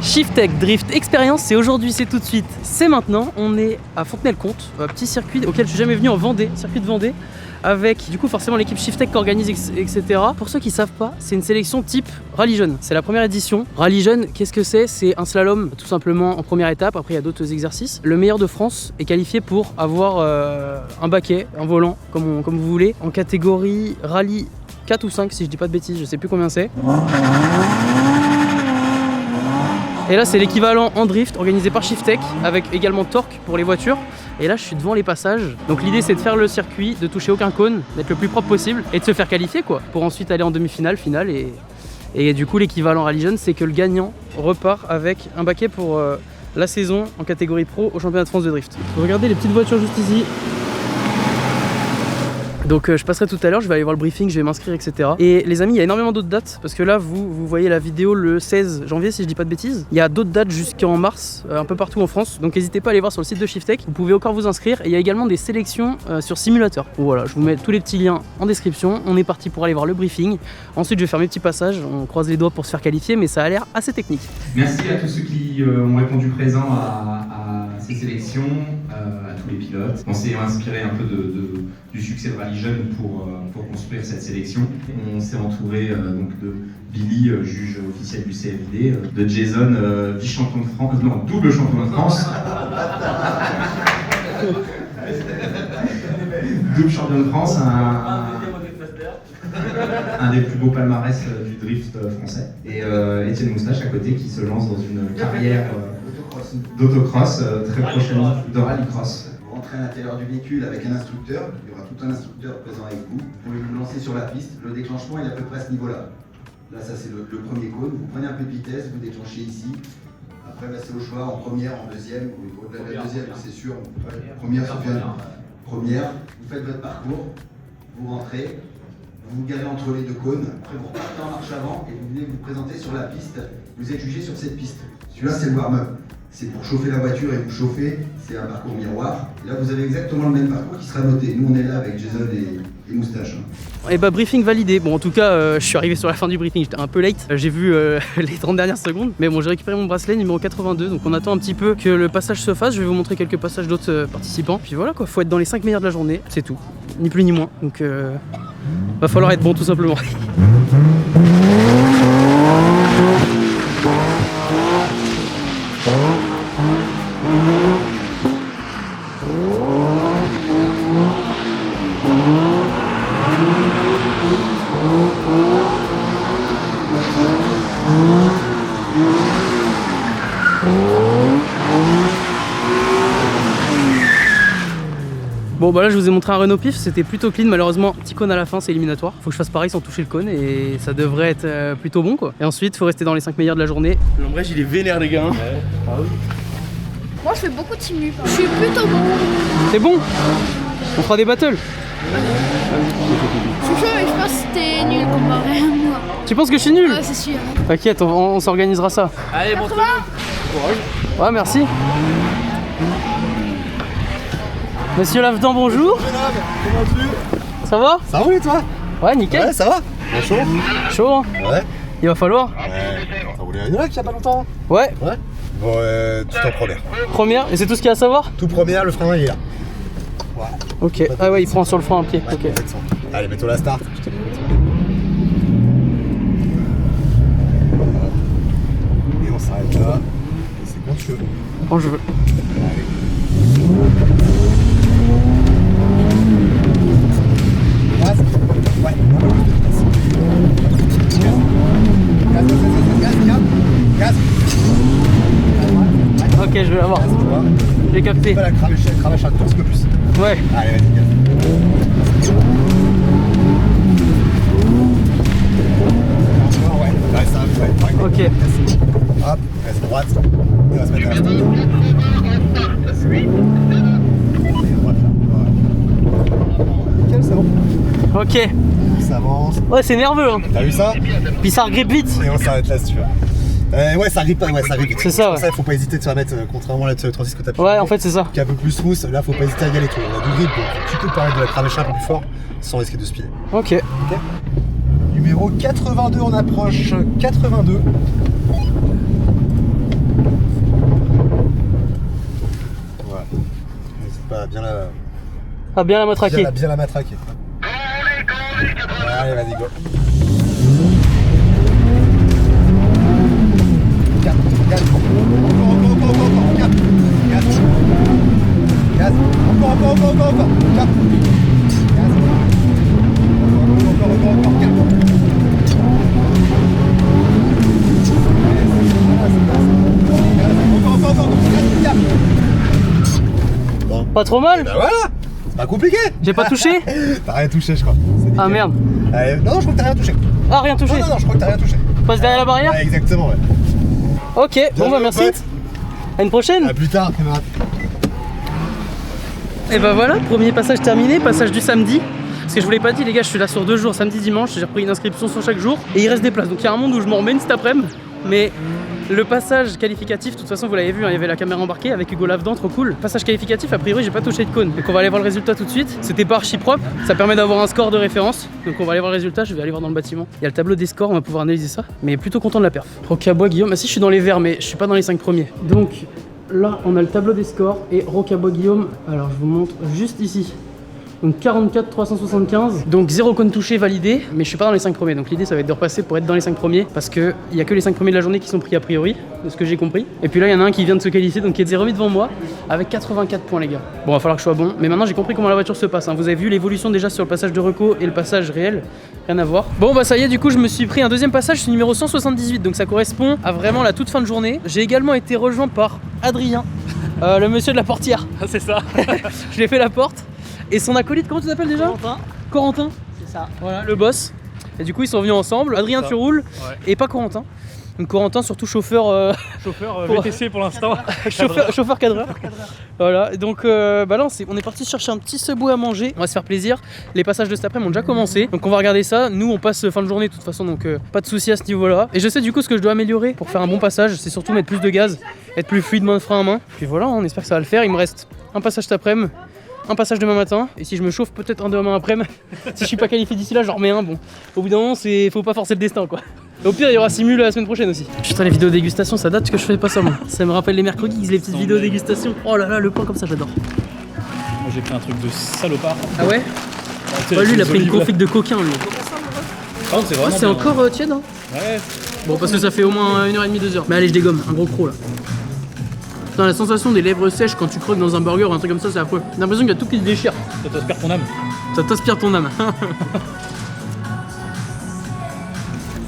Shiftech Drift Experience, c'est aujourd'hui, c'est tout de suite, c'est maintenant. On est à Fontenay-le-Comte, un petit circuit auquel je suis jamais venu en Vendée, circuit de Vendée, avec du coup forcément l'équipe Shiftech qui organise, etc. Pour ceux qui savent pas, c'est une sélection type Rallye Jeune. C'est la première édition. Rallye Jeune, qu'est-ce que c'est? C'est un slalom tout simplement en première étape. Après, il y a d'autres exercices. Le meilleur de France est qualifié pour avoir un baquet, un volant, comme vous voulez, en catégorie rallye 4 ou 5 si je dis pas de bêtises, je sais plus combien c'est. Et là c'est l'équivalent en drift organisé par Shiftech avec également Torque pour les voitures. Et là je suis devant les passages. Donc l'idée c'est de faire le circuit, de toucher aucun cône, d'être le plus propre possible et de se faire qualifier quoi. Pour ensuite aller en demi-finale, finale et du coup l'équivalent Rallye Jeune c'est que le gagnant repart avec un baquet pour la saison en catégorie pro au championnat de France de drift. Regardez les petites voitures juste ici. Donc je passerai tout à l'heure, je vais aller voir le briefing, je vais m'inscrire, etc. Et les amis, il y a énormément d'autres dates, parce que là, vous voyez la vidéo le 16 janvier, si je dis pas de bêtises. Il y a d'autres dates jusqu'en mars, un peu partout en France. Donc n'hésitez pas à aller voir sur le site de Shiftech. Vous pouvez encore vous inscrire. Et il y a également des sélections sur simulateur. Voilà, je vous mets tous les petits liens en description. On est parti pour aller voir le briefing. Ensuite, je vais faire mes petits passages. On croise les doigts pour se faire qualifier, mais ça a l'air assez technique. Merci à tous ceux qui ont répondu présent à ces sélections, à tous les pilotes. On s'est inspiré un peu du succès de Rallye Jeune pour construire cette sélection. On s'est entouré donc de Billy, juge officiel du CFD, de Jason, vice-champion de France, non, double champion de France. Double champion de France, un des plus beaux palmarès du drift français. Et Étienne Moustache à côté qui se lance dans une carrière d'autocross très prochainement, de rallycross. Vous rentrez à l'intérieur du véhicule avec un instructeur, il y aura tout un instructeur présent avec vous. Vous pouvez vous lancer sur la piste, le déclenchement il est à peu près à ce niveau-là. Là ça c'est le premier cône, vous prenez un peu de vitesse, vous déclenchez ici. Après là c'est au choix, en première, en deuxième, ou au-delà de la deuxième c'est sûr. Première, première, vous faites votre parcours, vous rentrez. Vous galez entre les deux cônes, après vous repartez en marche avant et vous venez vous présenter sur la piste. Vous êtes jugé sur cette piste. Celui-là c'est le warm-up. C'est pour chauffer la voiture et vous chauffer, c'est un parcours miroir. Et là vous avez exactement le même parcours qui sera noté. Nous on est là avec Jason et Moustache. Et bah briefing validé. Bon en tout cas je suis arrivé sur la fin du briefing, j'étais un peu late. J'ai vu les 30 dernières secondes. Mais bon j'ai récupéré mon bracelet numéro 82. Donc on attend un petit peu que le passage se fasse. Je vais vous montrer quelques passages d'autres participants. Puis voilà quoi, faut être dans les 5 meilleurs de la journée, c'est tout. Ni plus ni moins. Donc va falloir être bon tout simplement. Bon bah là je vous ai montré un Renault Pif, c'était plutôt clean, malheureusement petit cône à la fin, c'est éliminatoire. Faut que je fasse pareil sans toucher le cône et ça devrait être plutôt bon quoi. Et ensuite faut rester dans les 5 meilleurs de la journée. L'ombrage il est vénère les gars. Ouais. Ah oui. Moi je fais beaucoup de simu, je suis plutôt bon. C'est bon. On fera des battles. Je suis chaud mais je pense que t'es nul comparé à moi. Tu penses que je suis nul? Ouais c'est sûr. T'inquiète, on s'organisera ça. Allez montre-nous. Ouais merci. Monsieur Lavedan, bonjour. Comment tu? Ça va? Ça roule et toi? Ouais, nickel. Ouais, ça va? Chaud? Chaud, hein? Ouais. Il va falloir. Ouais. T'as roulé à New York il y a pas longtemps? Ouais. Ouais. Bon, tout en première. Première, et c'est tout ce qu'il y a à savoir? Tout première, le frein il est là. Voilà. Ok. Ah ouais, il prend sur le frein un pied. Ok. Exactement. Allez, mets-toi la start. Et on s'arrête là. Et c'est quand tu veux. Quand je veux. Allez. Gaz. Ouais. Gaz. Ok, je vais l'avoir. J'ai capté. La cravache un tout petit peu plus. Ouais. Allez, vas-y, gaz. Ouais, ça va, ouais. Ok. Hop, reste droite. Et on va se mettre à la start. Nickel, c'est bon. Ok. Ça avance. Ouais, c'est nerveux, hein. T'as vu ça? Puis ça regrippe vite. Et on s'arrête là si tu veux. Ouais, ça arrive pas, ouais, ça arrive. C'est ça, ouais. Pour ça, il faut pas hésiter de la mettre, contrairement à la 36 que t'as pu. Ouais, en fait, c'est ça. Qui est un peu plus smooth, là, faut pas hésiter à y aller, toi. On a du grip, donc tu peux te permettre de la cravacher un peu plus fort sans risquer de spinner. Ok. Ok. Numéro 82, on approche 82. Ah, bien la matraquer. Bien la matraquer. Allez, vas-y, go. Gaz. Encore. Gaz. Gaz. Encore. Gaz. Gaz. Encore. Gaz. Bon. Pas trop mal. Bah voilà. C'est pas compliqué. J'ai pas touché. T'as rien touché, je crois. Ah merde. Allez, non, je crois que t'as rien touché. Ah, rien touché. Non, je crois que t'as rien touché. Passe derrière la barrière. Ouais, exactement, ouais. Ok, bon bah merci. À une prochaine. À plus tard, camarade. Et bah voilà, premier passage terminé, passage du samedi. Parce que je vous l'ai pas dit les gars, je suis là sur 2 jours, samedi, dimanche, j'ai repris une inscription sur chaque jour. Et il reste des places, donc il y a un monde où je m'en remets une cet après-midi. Mais le passage qualificatif, de toute façon vous l'avez vu, hein, il y avait la caméra embarquée avec Hugo Lavedan, trop cool. Passage qualificatif, a priori j'ai pas touché de cône. Donc on va aller voir le résultat tout de suite. C'était pas archi propre, ça permet d'avoir un score de référence. Donc on va aller voir le résultat, je vais aller voir dans le bâtiment. Il y a le tableau des scores, on va pouvoir analyser ça. Mais plutôt content de la perf. Rocabois Guillaume, ah si je suis dans les verts mais je suis pas dans les 5 premiers. Donc là on a le tableau des scores et Rocabois Guillaume, alors je vous montre juste ici. Donc 44 375, donc 0 cône touché validé, mais je suis pas dans les 5 premiers, donc l'idée ça va être de repasser pour être dans les 5 premiers, parce que il y a que les 5 premiers de la journée qui sont pris a priori, de ce que j'ai compris. Et puis là il y en a un qui vient de se qualifier, donc qui est remis devant moi, avec 84 points les gars. Bon, va falloir que je sois bon, mais maintenant j'ai compris comment la voiture se passe, hein. Vous avez vu l'évolution déjà sur le passage de Reco et le passage réel, rien à voir. Bon bah ça y est, du coup je me suis pris un deuxième passage, c'est numéro 178, donc ça correspond à vraiment la toute fin de journée. J'ai également été rejoint par Adrien, le monsieur de la portière. C'est ça. Je lui ai fait la porte. Et son acolyte, comment tu t'appelles déjà? Corentin. C'est ça. Voilà, le boss. Et du coup, ils sont venus ensemble. Adrien, tu roules. Ouais. Et pas Corentin. Donc Corentin, surtout chauffeur. Chauffeur VTC pour l'instant. chauffeur cadreur. Voilà, donc bah là, on est parti chercher un petit Subway à manger. On va se faire plaisir. Les passages de cet après-midi ont déjà commencé. Donc on va regarder ça. Nous, on passe fin de journée de toute façon, donc pas de soucis à ce niveau-là. Et je sais du coup ce que je dois améliorer pour faire un bon passage. C'est surtout mettre plus de gaz, être plus fluide, moins de frein à main. Puis voilà, on espère que ça va le faire. Il me reste un passage cet après-midi. Un passage demain matin, et si je me chauffe, peut-être un demain après-midi. Si je suis pas qualifié d'ici là, j'en remets un. Bon, au bout d'un moment, faut pas forcer le destin quoi. Et au pire, il y aura Simul la semaine prochaine aussi. Putain, les vidéos dégustation, ça date que je fais pas ça moi. Ça me rappelle les mercredis, les petites vidéos dégustation. Oh là là, le pain comme ça, j'adore. Moi j'ai pris un truc de salopard. Ah ouais? Bah, lui, il a pris une config de coquin lui. Oh, c'est vraiment c'est bien. encore tiède hein? Ouais. Bon, parce que ça fait au moins 1h30, 2h. Mais allez, je dégomme, un gros croc là. Putain, la sensation des lèvres sèches quand tu creves dans un burger ou un truc comme ça, c'est affreux. J'ai l'impression qu'il y a tout qui se déchire. Ça t'aspire ton âme. Ça t'aspire ton âme.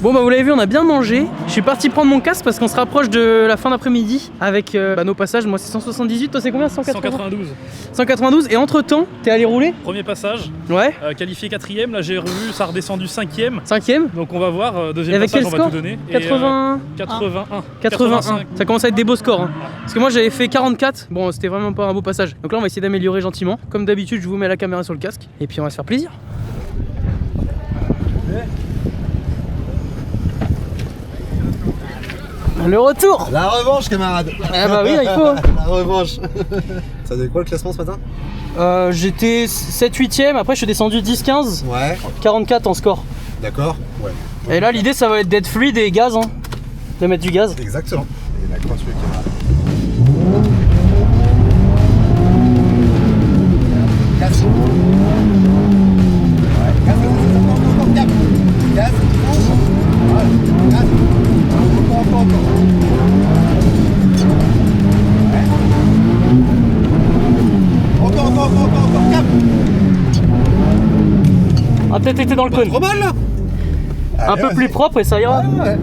Bon bah vous l'avez vu, on a bien mangé. Je suis parti prendre mon casque parce qu'on se rapproche de la fin d'après-midi avec nos passages. Moi c'est 178, toi c'est combien? 192. 192 et entre temps, t'es allé rouler? Premier passage. Ouais. Qualifié 4ème, là j'ai revu, ça a redescendu 5ème. 5ème. Donc on va voir, deuxième Et avec passage quel on score? va tout donner. 80... 81. 81. Ça commence à être des beaux scores. Hein. Parce que moi j'avais fait 44. Bon, c'était vraiment pas un beau passage. Donc là on va essayer d'améliorer gentiment. Comme d'habitude, je vous mets la caméra sur le casque. Et puis on va se faire plaisir. Le retour. La revanche, camarade. Ah bah oui, il faut. Hein. La revanche. Ça donnait quoi le classement ce matin? J'étais 7-8ème, après je suis descendu 10-15. Ouais. 44 en score. D'accord. Ouais. Et là l'idée ça va être d'être fluide et gaz, hein. De mettre du gaz. Exactement. Et là, quand tu veux, camarade. Gaz. Ouais, gaz, encore, gaz. Gaz. Voilà, gaz. Encore. Ouais. Encore, cap. On a peut-être été dans le cône. Trop mal là. Un peu plus propre et ça ira. Ouais.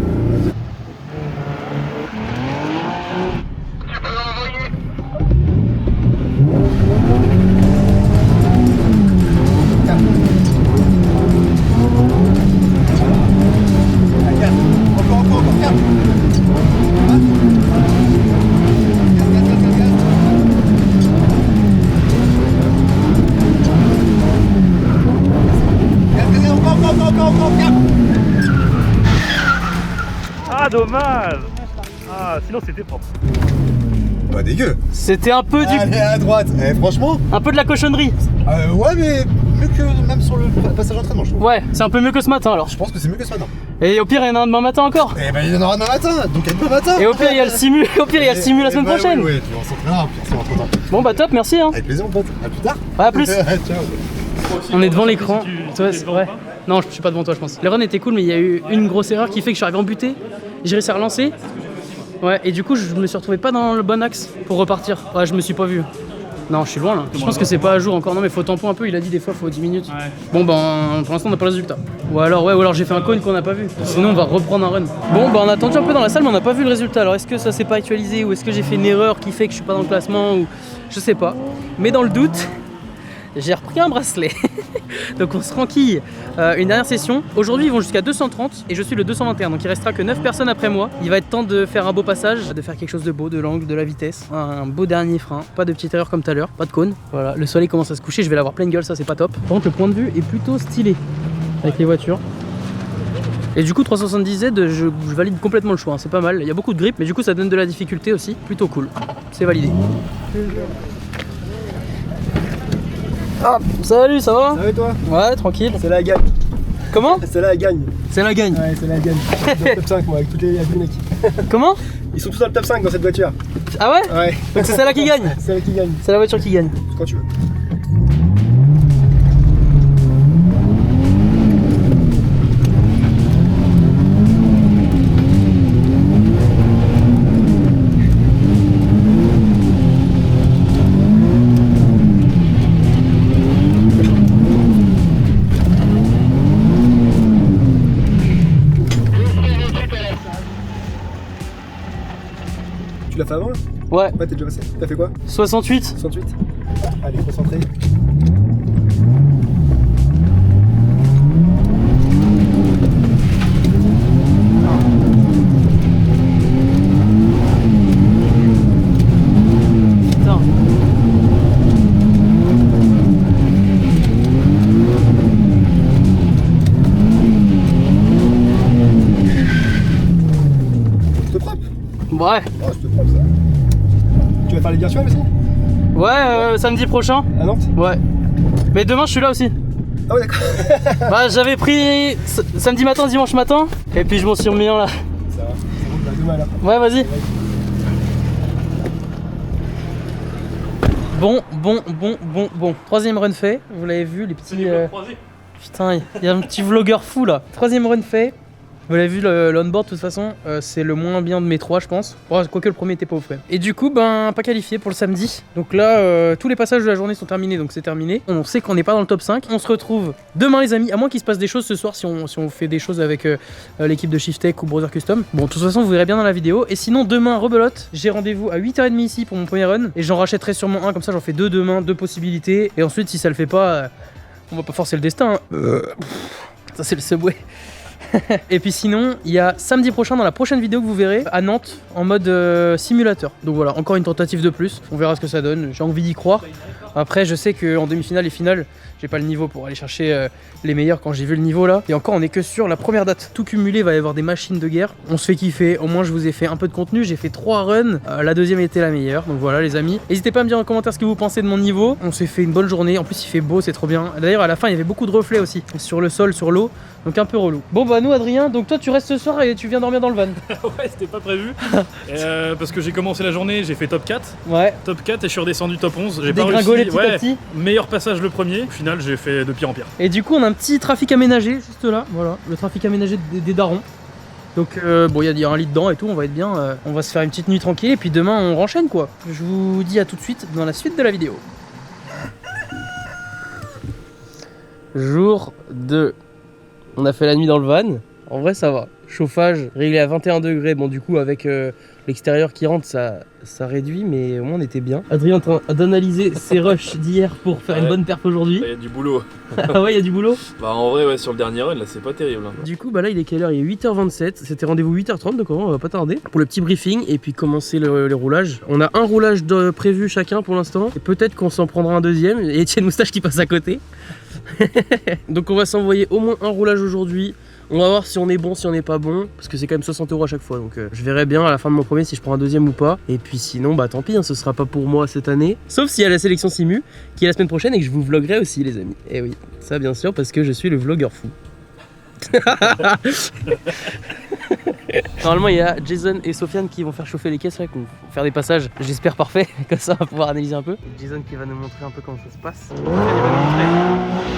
Encore, cap. Encore, cap. Ah dommage. Ah sinon c'était propre. Pas dégueu. C'était un peu Allez à droite. Eh, franchement. un peu de la cochonnerie. Ouais, mais mieux que même sur le passage d'entraînement, je trouve. Ouais, c'est un peu mieux que ce matin alors. Je pense que c'est mieux que ce matin. Et au pire, il y en a un demain matin encore. Eh ben il y en aura demain matin, donc à demain matin. Et au pire, il y a le simu, la semaine prochaine. Oui, on s'entraînera, puis on entre temps. Bon bah top, merci hein. Avec plaisir mon pote, à plus tard. Ouais, à plus. Ciao. On est devant l'écran. Ouais. Non, je suis pas devant toi, je pense. Le run était cool, mais il y a eu une grosse erreur qui fait que je suis arrivé en butée. J'ai réussi à relancer. Ouais, et du coup, je me suis retrouvé pas dans le bon axe pour repartir. Ouais, je me suis pas vu. Non, je suis loin là. Je pense que c'est pas à jour encore. Non, mais faut tampon un peu. Il a dit des fois, faut 10 minutes. Ouais. Bon, ben, pour l'instant, on n'a pas le résultat. Ou alors j'ai fait un cône qu'on n'a pas vu. Sinon, on va reprendre un run. Bon, bah, on a attendu un peu dans la salle, mais on n'a pas vu le résultat. Alors, est-ce que ça s'est pas actualisé ou est-ce que j'ai fait une erreur qui fait que je suis pas dans le classement ou je sais pas. Mais dans le doute, j'ai repris un bracelet. Donc on se renquille une dernière session. Aujourd'hui ils vont jusqu'à 230 et je suis le 221. Donc il restera que 9 personnes après moi. Il va être temps de faire un beau passage, de faire quelque chose de beau, de l'angle, de la vitesse. Un beau dernier frein. Pas de petite erreur comme tout à l'heure, pas de cône. Voilà, le soleil commence à se coucher, je vais l'avoir pleine gueule, ça c'est pas top. Par contre le point de vue est plutôt stylé avec les voitures. Et du coup 370Z je valide complètement le choix, hein. C'est pas mal. Il y a beaucoup de grip mais du coup ça donne de la difficulté aussi. Plutôt cool. C'est validé. Ah, salut, ça va? Ça va et toi? Ouais, tranquille. C'est la gagne. Comment? C'est la gagne. C'est la gagne. Ouais, c'est la gagne. Dans le top 5 moi, avec tous les mecs. Comment? Ils sont tous dans le top 5 dans cette voiture. Ah ouais? Ouais. Donc c'est celle-là qui gagne? C'est elle qui gagne. C'est la voiture qui gagne. Quand tu veux. Tu l'as fait avant là? Ouais. Ouais, t'es déjà passé. T'as fait quoi? 68. 68. Allez, concentré. Putain. C'était propre. Ouais. Oh, c'était propre ça. Tu vas faire les virtuels aussi? Ouais, samedi prochain. À Nantes? Ouais. Mais demain je suis là aussi. Ah ouais, d'accord. Bah j'avais pris samedi matin, dimanche matin. Et puis je m'en suis remis un là. Ça va. C'est bon, bah demain alors. Ouais, vas-y. Bon. Troisième run fait. Vous l'avez vu, les petits. Putain, il y a un petit vlogueur fou là. Troisième run fait. Vous l'avez vu, le onboard de toute façon, c'est le moins bien de mes trois, je pense. Quoique le premier était pas au frais. Et du coup, ben, pas qualifié pour le samedi. Donc là, tous les passages de la journée sont terminés, donc c'est terminé. On sait qu'on n'est pas dans le top 5. On se retrouve demain, les amis, à moins qu'il se passe des choses ce soir si on fait des choses avec l'équipe de Shiftech ou Brother Custom. Bon, de toute façon, vous verrez bien dans la vidéo. Et sinon, demain, rebelote, j'ai rendez-vous à 8h30 ici pour mon premier run. Et j'en rachèterai sûrement un, comme ça, j'en fais deux demain, deux possibilités. Et ensuite, si ça le fait pas, on va pas forcer le destin. Hein. Ça, c'est le Subway. Et puis sinon, il y a samedi prochain dans la prochaine vidéo que vous verrez à Nantes en mode simulateur. Donc voilà, encore une tentative de plus. On verra ce que ça donne. J'ai envie d'y croire. Après, je sais qu'en demi-finale et finale, j'ai pas le niveau pour aller chercher les meilleurs quand j'ai vu le niveau là. Et encore, on est que sur la première date. Tout cumulé, il va y avoir des machines de guerre. On se fait kiffer. Au moins, je vous ai fait un peu de contenu. J'ai fait 3 runs. La deuxième était la meilleure. Donc voilà, les amis. N'hésitez pas à me dire en commentaire ce que vous pensez de mon niveau. On s'est fait une bonne journée. En plus, il fait beau, c'est trop bien. D'ailleurs, à la fin, il y avait beaucoup de reflets aussi sur le sol, sur l'eau. Donc un peu relou. Bon bah nous Adrien, donc toi tu restes ce soir et tu viens dormir dans le van. Ouais, c'était pas prévu. Parce que j'ai commencé la journée, j'ai fait top 4. Ouais. Top 4 et je suis redescendu top 11. J'ai pas dégringolé réussi. petit à petit. Meilleur passage le premier. Au final, j'ai fait de pire en pire. Et du coup on a un petit trafic aménagé juste là. Voilà, le trafic aménagé des darons. Donc bon, il y a un lit dedans et tout, on va être bien. On va se faire une petite nuit tranquille et puis demain on renchaîne quoi. Je vous dis à tout de suite dans la suite de la vidéo. Jour 2. On a fait la nuit dans le van. En vrai ça va. Chauffage réglé à 21 degrés. Bon du coup avec l'extérieur qui rentre ça réduit, mais au moins on était bien. Adrien est en train d'analyser ses rushs d'hier pour faire une bonne perf aujourd'hui. Il y a du boulot. Ah ouais, il y a du boulot. Bah en vrai ouais, sur le dernier run là c'est pas terrible. Hein. Du coup bah là il est quelle heure? Il est 8h27. C'était rendez-vous 8h30 donc on va pas tarder pour le petit briefing et puis commencer les roulages. On a un roulage prévu chacun pour l'instant et peut-être qu'on s'en prendra un deuxième. Et Etienne Moustache qui passe à côté. Donc on va s'envoyer au moins un roulage aujourd'hui. On va voir si on est bon, si on n'est pas bon, parce que c'est quand même 60 € à chaque fois, donc je verrai bien à la fin de mon premier si je prends un deuxième ou pas. Et puis sinon, bah tant pis, hein, ce sera pas pour moi cette année. Sauf s'il y a la sélection Simu, qui est la semaine prochaine et que je vous vloguerai aussi les amis. Et oui, ça bien sûr, parce que je suis le vlogueur fou. Normalement il y a Jason et Sofiane qui vont faire chauffer les caisses là, qui vont faire des passages, j'espère parfait, comme ça on va pouvoir analyser un peu. Jason qui va nous montrer un peu comment ça se passe. Sofiane, il va nous montrer.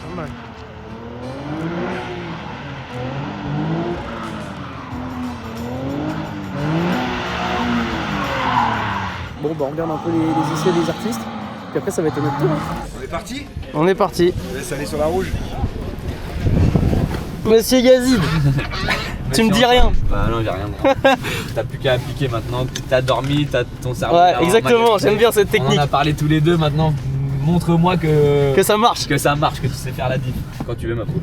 Pas mal. Bon bah on regarde un peu les essais des artistes, puis après ça va être notre tour. On est parti? On est parti. Je laisse aller sur la rouge. Monsieur Yazid, tu me dis rien. Bah non, j'ai rien. T'as plus qu'à appliquer maintenant. T'as dormi, t'as ton cerveau. Ouais, exactement, j'aime bien cette technique. On en a parlé tous les deux maintenant. Montre-moi que ça marche. Que ça marche, que tu sais faire la diff. Quand tu veux, ma poule.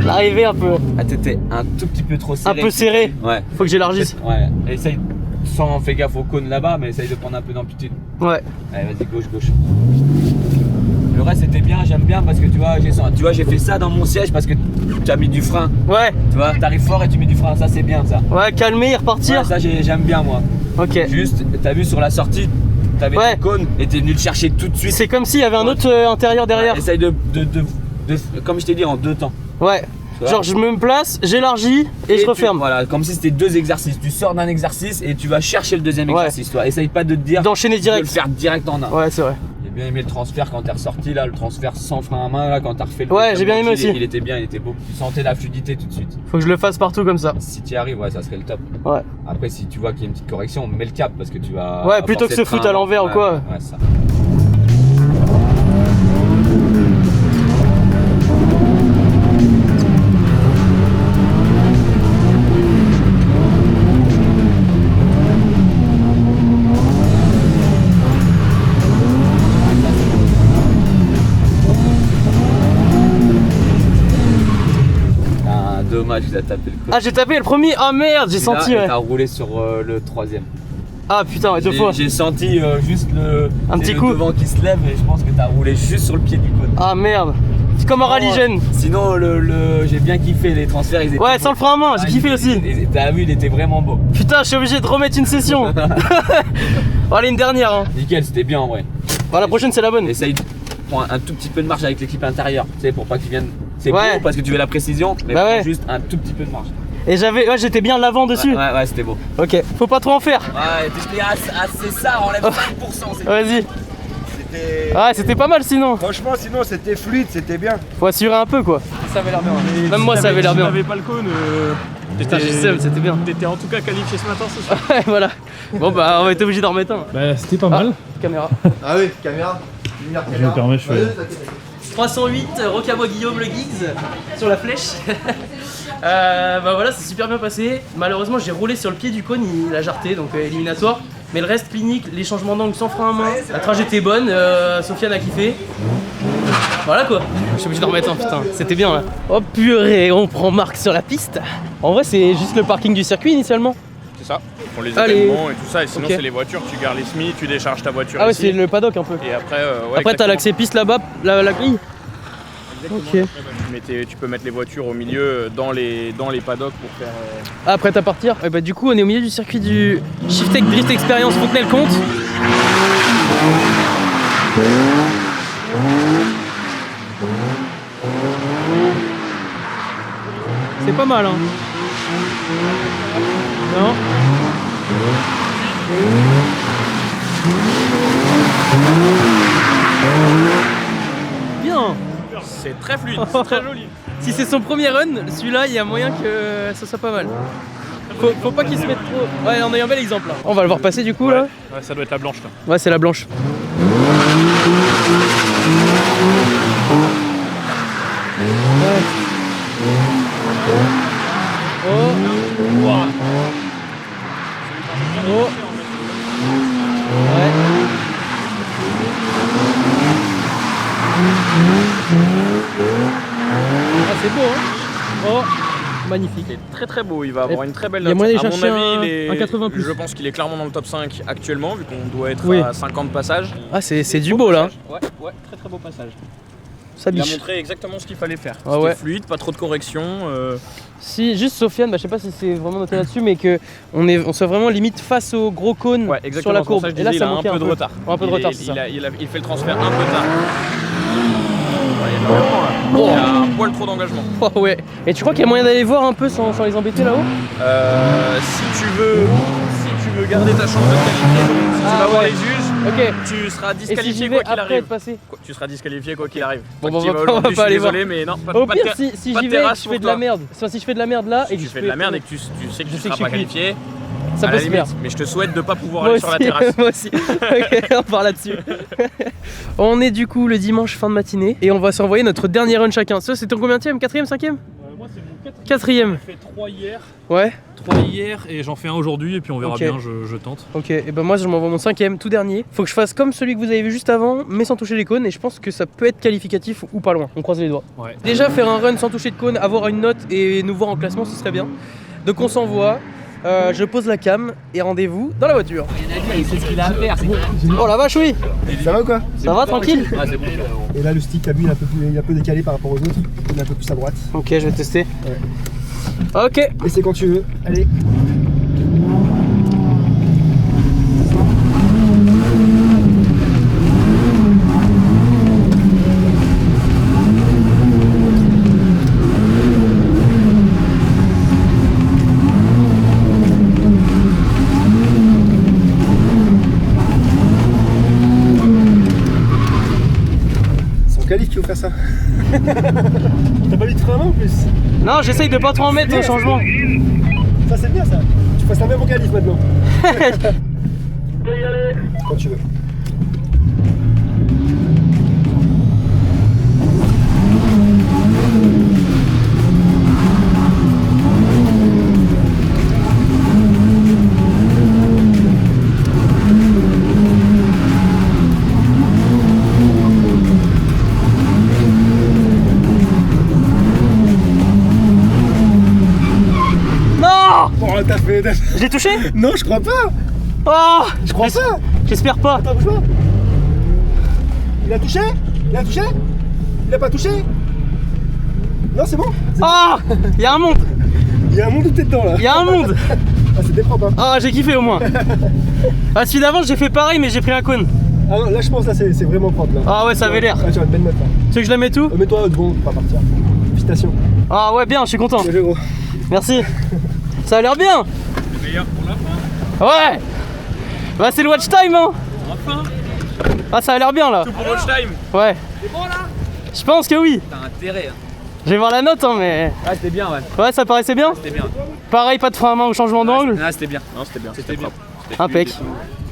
L'arrivée un peu. Ah, t'étais un tout petit peu trop serré. Un peu serré. Ouais. Faut que j'élargisse. Ouais. Essaye, sans faire gaffe au cône là-bas, mais essaye de prendre un peu d'amplitude. Ouais. Allez, vas-y, gauche, gauche. Le reste c'était bien, j'aime bien parce que tu vois, j'ai fait ça dans mon siège parce que tu as mis du frein. Ouais. Tu vois, t'arrives fort et tu mets du frein, ça c'est bien ça. Ouais, calmer et repartir. Ouais, ça j'aime bien moi. Ok. Juste, t'as vu sur la sortie, t'avais ouais. ton cône et t'es venu le chercher tout de suite. C'est comme s'il y avait un autre intérieur derrière. Ouais, essaye de, comme je t'ai dit, en 2 temps. Ouais. Genre je me place, j'élargis et je referme. Voilà, comme si c'était 2 exercices. Tu sors d'un exercice et tu vas chercher le deuxième exercice. Toi, essaye pas de te dire d'enchaîner direct. De le faire direct en un. Ouais, c'est vrai. J'ai bien aimé le transfert quand t'es ressorti là, le transfert sans frein à main là, quand t'as refait le. Ouais, j'ai bien aimé aussi. Il était bien, il était beau. Tu sentais la fluidité tout de suite. Faut que je le fasse partout comme ça. Si tu y arrives, ouais, ça serait le top. Ouais. Après, si tu vois qu'il y a une petite correction, mets le cap parce que tu vas. Ouais, plutôt que se foutre à l'envers ou quoi. Ouais, ça. Dommage, il a tapé le coup. Ah, j'ai tapé le premier. Ah merde, j'ai senti. Là, ouais. T'as roulé sur le 3ème. Ah putain, ouais, 2 fois. J'ai senti juste un petit coup. Le devant qui se lève et je pense que t'as roulé juste sur le pied du cône. Ah merde. C'est comme un rallye jeune. Sinon, j'ai bien kiffé les transferts. Ils étaient ouais, sans le frein à main, j'ai kiffé aussi. T'as vu, il était vraiment beau. Putain, je suis obligé de remettre une session. Bon, allez, une dernière. Hein. Nickel, c'était bien en vrai. Bon, la prochaine, c'est la bonne. Essaye de prendre un tout petit peu de marge avec l'équipe intérieure. Tu sais, pour pas qu'ils viennent. C'est beau parce que tu veux la précision, mais prends juste un tout petit peu de marge. Et j'étais bien l'avant dessus. Ouais, c'était beau. Ok, faut pas trop en faire. Ouais, t'es assez ça, enlève 5%. Vas-y. Ouais, c'était pas mal sinon. Franchement, sinon c'était fluide, c'était bien. Faut assurer un peu quoi. Ça avait l'air bien. Même moi, ça avait l'air bien. Si t'avais pas le cône, putain, j'ai seum, c'était bien. T'étais en tout cas qualifié ce matin, ce soir. Ouais, voilà. Bon, bah, on va être obligé d'en remettre un. Bah, c'était pas mal. Caméra. Ah oui, caméra. Lumière, Je me permets, je fais. 308, Rocabo Guillaume le Giggs sur la flèche. Bah voilà, c'est super bien passé. Malheureusement, j'ai roulé sur le pied du cône, il a jarté, donc éliminatoire. Mais le reste clinique, les changements d'angle sans frein à main, la trajet était bonne, Sofiane a kiffé. Voilà quoi, je suis obligé d'en remettre un, putain, c'était bien là. Oh purée, on prend marque sur la piste. En vrai, c'est juste le parking du circuit initialement. C'est ça, pour les événements et tout ça, et sinon c'est les voitures, tu gares les semis, tu décharges ta voiture. Ah ouais, ici. c'est le paddock un peu. Et après, après t'as l'accès piste là-bas, la grille. Ok. Tu peux mettre les voitures au milieu dans les paddocks pour faire. Ah, prêt à partir. Et bah du coup on est au milieu du circuit du Shiftech Drift Experience Fontenay-le-Comte. C'est pas mal hein. Non. Bien. C'est très fluide, c'est très joli. Si c'est son premier run, celui-là, il y a moyen que ça soit pas mal. Faut pas qu'il se mette trop. Ouais, on a eu un bel exemple là. On va le voir passer du coup là. Ouais, ça doit être la blanche là. Ouais, c'est la blanche. Oh. Ouais. Ah, c'est beau, hein. Oh, magnifique. Il est très très beau, il va avoir une très belle Il y a note. moyen À d'aller mon chercher avis, un 80 plus. je pense qu'il est clairement dans le top 5 actuellement, vu qu'on doit être Oui. à 50 passages. Ah, c'est du beau là. Ouais, très très beau passage. Ça Il a biche. montré exactement ce qu'il fallait faire. Ah C'était ouais. fluide, pas trop de corrections. Si, juste Sofiane, je sais pas si c'est vraiment noté là-dessus, mais on soit vraiment limite face au gros cône Ouais, sur exactement. la c'est pour courbe. ça que je Et là, disais, ça il a un manquait peu de retard. Un peu de retard, c'est ça. Il fait le transfert un peu tard. Ouais, il y a de l'engagement là. Il y a un poil trop d'engagement. Oh ouais. Et tu crois qu'il y a moyen d'aller voir un peu sans les embêter là-haut? Si tu veux garder ta chance de qualifier, si tu vas voir les juges, Ok. tu seras Et si disqualifié j'y quoi vais qu'il après arrive. être passé? Tu seras disqualifié quoi qu'il arrive. Bon, Toi on qui va vas pas- on va aujourd'hui, pas je suis aller voir. désolé, mais non, Au pas de pire, si pas j'y de vais, terrasse je pour fais de toi. la merde. Enfin, si je fais de la merde là et que Tu je fais de la merde et que tu sais que tu sais que seras je suis pas cuit. qualifié, ça à peut la se limite. faire. Mais je te souhaite de pas pouvoir Moi aller sur la aussi, terrasse. moi aussi. Ok, on part là-dessus. On est du coup le dimanche fin de matinée et on va s'envoyer notre dernier run chacun. Ça, c'est ton combienième? 4ème, 5ème? Moi, c'est mon 4ème. J'ai fait 3 hier. Ouais. 3 hier et j'en fais un aujourd'hui et puis on verra Ok. bien, je tente. Ok, et ben moi je m'envoie mon 5ème, tout dernier. Faut que je fasse comme celui que vous avez vu juste avant, mais sans toucher les cônes, et je pense que ça peut être qualificatif ou pas loin. On croise les doigts. Ouais. Déjà faire un run sans toucher de cône, avoir une note et nous voir en classement, ce serait bien. Donc on s'envoie. Je pose la cam et rendez-vous dans la voiture. Il sait ce qu'il a à faire. Oh la vache, oui. Ça va ou quoi? Ça va, tranquille? Ah, c'est bon. Et là, le stick, t'as vu, il est un peu décalé par rapport aux autres. Il est un peu plus à droite. Ok, je vais tester. Ok. Et c'est quand tu veux. Allez. C'est en qualif qu'il faut faire ça. T'as pas mis de frein à main en plus. Non, j'essaye de pas trop en mettre au changement. Ça c'est bien ça. Tu passes la même en qualif maintenant. Quand tu veux. Non! Oh t'as fait. J'ai touché? Non je crois pas. Oh! Je crois pas. J'espère pas. Attends, bouge pas. Il a touché? Il a touché? Il a pas touché? Non c'est bon. Oh! Y'a un monde! Il y a un monde où t'es dedans là. Y'a un monde! Ah c'était propre hein. Ah, j'ai kiffé au moins. Ah, celui d'avant, j'ai fait pareil, mais j'ai pris un cône. Ah non là je pense là c'est vraiment propre là. Ah ouais, ça avait l'air. Ah tu as une belle note là. Tu veux que je la mette tout? Mets-toi devant, on va partir. Félicitations. Ah ouais, bien, je suis content. Bien joué gros. Merci. Ça a l'air bien. C'est meilleur pour la fin. Ouais. Bah c'est le watch time hein. Enfin. Ah ça a l'air bien là. Tout pour watch time. Ouais. C'est bon là? Je pense que oui. T'as intérêt. Hein. Je vais voir la note hein mais... Ah, c'était bien, ouais. Ouais, ça paraissait bien. C'était bien. Pareil, pas de frein à main au changement d'angle. Ah, c'était bien. Non, c'était bien. C'était propre. Impec.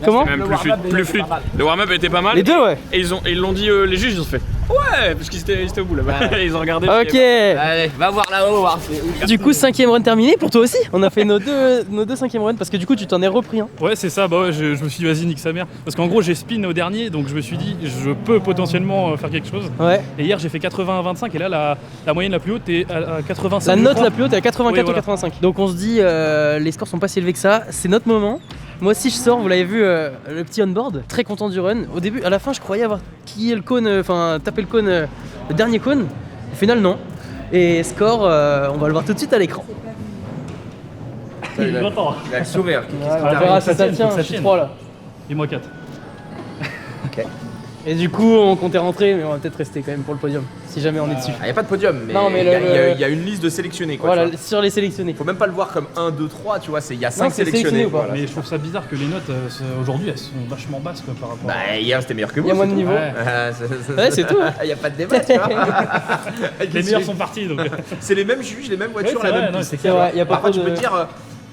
Comment? Même plus fluide. Le warm-up était pas mal. Les deux ouais. Et ils l'ont dit, les juges, ils ont fait ouais, parce qu'ils étaient au bout là-bas. Ouais. Ils ont regardé. Ok. Allez, va voir là-haut, voir. Du coup 5ème run terminé pour toi aussi. On a fait nos deux 5ème runs parce que du coup tu t'en es repris hein. Ouais, c'est ça, bah ouais, je me suis dit vas-y, nique sa mère. Parce qu'en gros, j'ai spin au dernier, donc je me suis dit je peux potentiellement faire quelque chose. Ouais. Et hier, j'ai fait 80-25 et là, la moyenne la plus haute est à 85. La je note crois. la plus haute est à 84 Oui, ou voilà. 85. Donc on se dit les scores sont pas si élevés que ça. C'est notre moment. Moi aussi je sors, vous l'avez vu, le petit on-board. Très content du run. Au début, à la fin, je croyais avoir quillé le cône, enfin tapé le cône, le dernier cône. Au final, non. Et score, on va le voir tout de suite à l'écran. Il est content. Il a le sourire. On verra si ça tient. ça Je suis tienne. 3 là. Et moi 4. Et du coup, on comptait rentrer, mais on va peut-être rester quand même pour le podium, si jamais on est dessus. Il n'y a pas de podium, mais Non, mais il y a une liste de sélectionnés. Quoi, Voilà, tu vois. sur les sélectionnés. Faut même pas le voir comme 1, 2, 3, tu vois, il y a 5 c'est sélectionnés. sélectionné ou pas Voilà. Mais je trouve ça bizarre que les notes aujourd'hui elles sont vachement basses quoi, par rapport à. Bah, hier c'était meilleur que vous. Il y a moins de c'est niveau. tout. Ouais. Ouais, c'est tout. Il n'y a pas de débat, tu vois. Les meilleurs sont partis donc. C'est les mêmes juges, les mêmes voitures, Ouais, c'est la vrai, même non, piste. C'est vrai, il y a pas Parfois, trop tu peux de... te dire,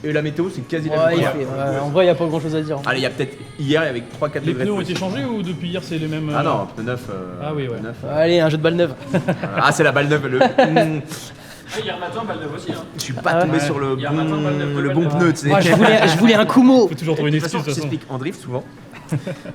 et la météo, c'est quasi la Ouais, même. il chose. fait, en vrai, il n'y a pas grand chose à dire. Allez, il y a peut-être hier, il y avait 3-4 Les degrés. pneus de ont plus. été changés ou depuis hier c'est les mêmes. Ah non, pneu neuf. Ah oui, ouais. neuf. Allez, un jeu de balle neuve. Ah, c'est la balle neuve. Hier matin, Val-Neuve aussi. Je suis pas tombé sur le bon pneu, tu sais. Ah, je voulais un Kumo. Faut toujours trouver une De toute excuse façon, de toute façon. j'explique, en drift souvent,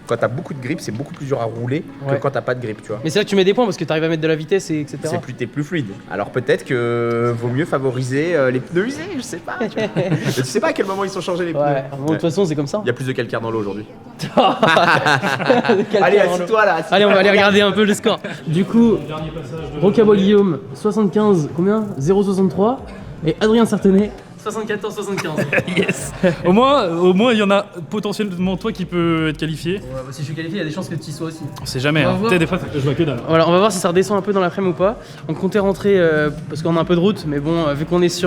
quand t'as beaucoup de grip, c'est beaucoup plus dur à rouler Ouais. que quand t'as pas de grip, tu vois. Mais c'est là que tu mets des points parce que t'arrives à mettre de la vitesse et etc. T'es plus fluide. Alors peut-être que vaut mieux favoriser les pneus usés, je sais pas. Tu vois. Mais tu sais pas à quel moment ils sont changés les pneus. Ouais, bon, de toute façon c'est comme ça. Il y a plus de calcaire dans l'eau aujourd'hui. Calcaire Allez, dans l'eau. assis-toi là. Allez, on va aller regarder un peu le score. Du coup, Dernier passage de. Rocabois Guillaume, 75, combien 0,63. Et Adrien Sartenet, 74,75. Yes. Au moins, il y en a potentiellement toi qui peut être qualifié. Ouais, bah, si je suis qualifié, il y a des chances que tu y sois aussi. On sait jamais. On va Hein. voir. Tu sais, des fois, je vois que dalle. Voilà, on va voir si ça redescend un peu dans l'après-midi ou pas. On comptait rentrer parce qu'on a un peu de route, mais bon, vu qu'on est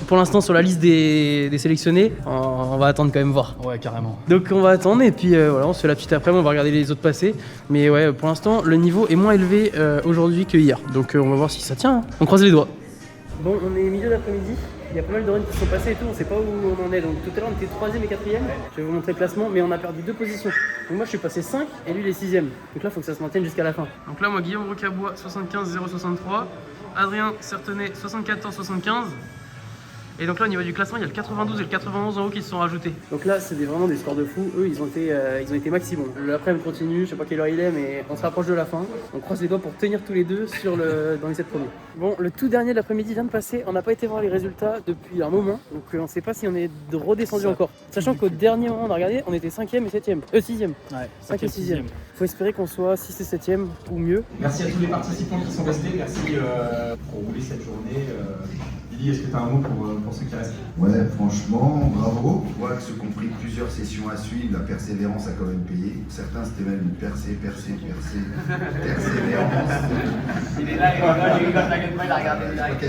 pour l'instant sur la liste des sélectionnés, on va attendre quand même voir. Ouais, carrément. Donc on va attendre et puis voilà, on se fait la petite après-midi, on va regarder les autres passer. Mais ouais, pour l'instant, le niveau est moins élevé aujourd'hui que hier. Donc on va voir si ça tient. Hein. On croise les doigts. Bon, on est milieu d'après-midi. Il y a pas mal de runs qui sont passés et tout, on sait pas où on en est. Donc tout à l'heure on était 3ème et 4ème. Je vais vous montrer le classement, mais on a perdu 2 positions. Donc moi je suis passé 5 et lui il est 6ème. Donc là il faut que ça se maintienne jusqu'à la fin. Donc là moi Guillaume Rocabois 75,063. Adrien Certenet 74,75. Et donc là au niveau du classement il y a le 92 et le 91 en haut qui se sont rajoutés. Donc là c'est vraiment des scores de fou. Eux ils ont été maximum. L'après-midi continue, je sais pas quelle heure il est mais on se rapproche de la fin. On croise les doigts pour tenir tous les deux dans les 7 premiers. Bon, le tout dernier de l'après-midi vient de passer. On n'a pas été voir les résultats depuis un moment. Donc on sait pas si on est redescendu encore. Sachant qu'au dernier moment on a regardé, on était 5ème et 7ème. 6ème. Ouais, 5 et 6ème. Faut espérer qu'on soit 6 et 7ème ou mieux. Merci à tous les participants qui sont restés. Merci pour rouler cette journée. Lily, est-ce que tu as un mot pour ceux qui restent? Ouais, franchement, bravo. On voit que ceux qui ont pris plusieurs sessions à suivre, la persévérance a quand même payé. Certains, c'était même une persévérance. Il est là, il rigole, t'inquiète pas, il a regardé le live. Ok,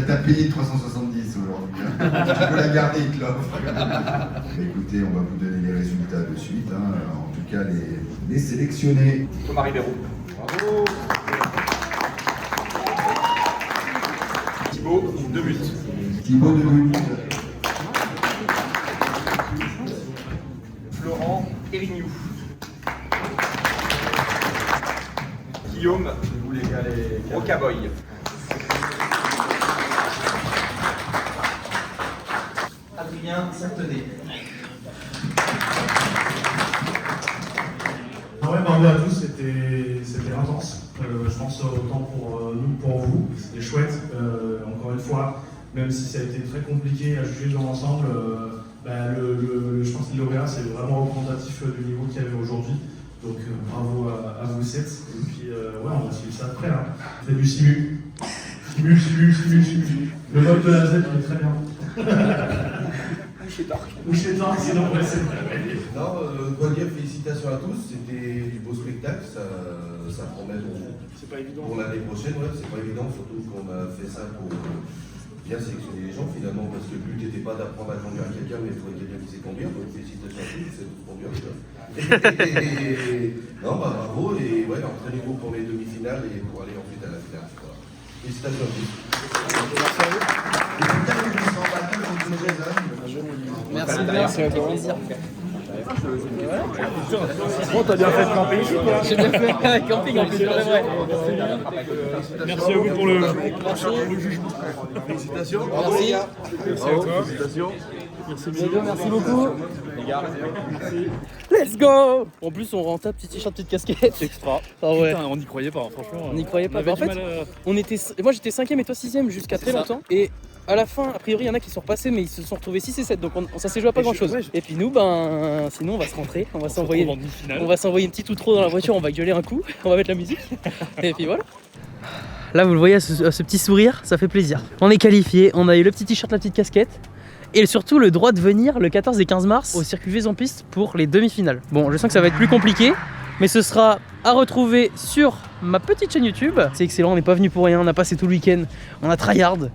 t'as payé 370 aujourd'hui. Hein. Tu peux la garder, il te l'offre. Écoutez, on va vous donner les résultats de suite. Hein. En tout cas, les sélectionnés. Thomas Ribeiro. Bravo. Thibaut, 2 buts. Thibaut, 2 buts. Florent Erignou. Guillaume, vous voulez aller Rocaboy. Adrien Sartenet. Ah ouais, bravo à tous, c'était intense. Je pense autant pour nous que pour vous. C'était chouette. Encore une fois, même si ça a été très compliqué à juger dans l'ensemble, je pense que le lauréat c'est vraiment représentatif du niveau qu'il y avait aujourd'hui. Donc bravo à vous 7. Et puis ouais, on va suivre ça après. Hein. On fait du simu. Simu. Le mode de la Z il est très bien. Boucher d'orque, sinon ouais, c'est vrai. Non, quoi dire, félicitations à tous, c'était du beau spectacle, ça promet pour l'année prochaine, ouais, c'est pas évident, surtout qu'on a fait ça pour bien sélectionner les gens finalement, parce que le but n'était pas d'apprendre à conduire quelqu'un, mais de trouver quelqu'un qui sait conduire, donc félicitations à tous, c'est tout conduire. Non, bah bravo, et ouais, entraînez-vous pour les demi-finales et pour aller ensuite à la finale. Voilà. Félicitations à tous. Merci bien, c'est un plaisir. Bon, t'as bien fait de camper ici, quoi. J'ai bien fait camping en plus, c'est vrai. Merci à vous pour le. Félicitations. Merci. Merci à toi. Félicitations. Merci beaucoup. Let's go. En plus, on rentre petit t-shirt, petite casquette. Extra. Ah ouais. Putain, on n'y croyait pas, hein, franchement. On n'y croyait pas. avait En du fait, mal à- moi j'étais 5ème et toi 6ème jusqu'à très longtemps. Et à la fin, a priori, il y en a qui sont repassés, mais ils se sont retrouvés 6 et 7. Donc ça s'est joué à pas grand chose. Et puis nous, sinon on va se rentrer. On va s'envoyer une petite outro dans la voiture. On va gueuler un coup. On va mettre la musique. Et puis voilà. Là, vous le voyez à ce petit sourire, ça fait plaisir. On est qualifié. On a eu le petit t-shirt, la petite casquette. Et surtout le droit de venir le 14 et 15 mars au circuit Vaison-Piste pour les demi-finales. Bon, je sens que ça va être plus compliqué, mais ce sera à retrouver sur ma petite chaîne YouTube. C'est excellent, on n'est pas venu pour rien, on a passé tout le week-end, on a tryhard. De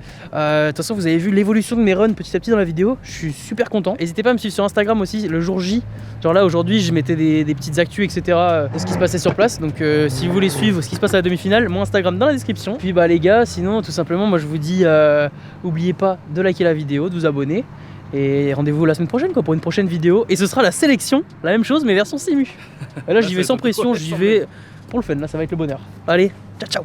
toute façon, vous avez vu l'évolution de mes runs petit à petit dans la vidéo, je suis super content. N'hésitez pas à me suivre sur Instagram aussi, le jour J. Genre là, aujourd'hui, je mettais des petites actus, etc. de ce qui se passait sur place. Donc si vous voulez suivre ce qui se passe à la demi-finale, mon Instagram dans la description. Puis bah les gars, sinon, tout simplement, moi je vous dis, n'oubliez pas de liker la vidéo, de vous abonner. Et rendez-vous la semaine prochaine pour une prochaine vidéo. Et ce sera la sélection, la même chose mais version simu. Et là j'y vais sans pression, j'y vais pour le fun, là ça va être le bonheur. Allez, ciao ciao.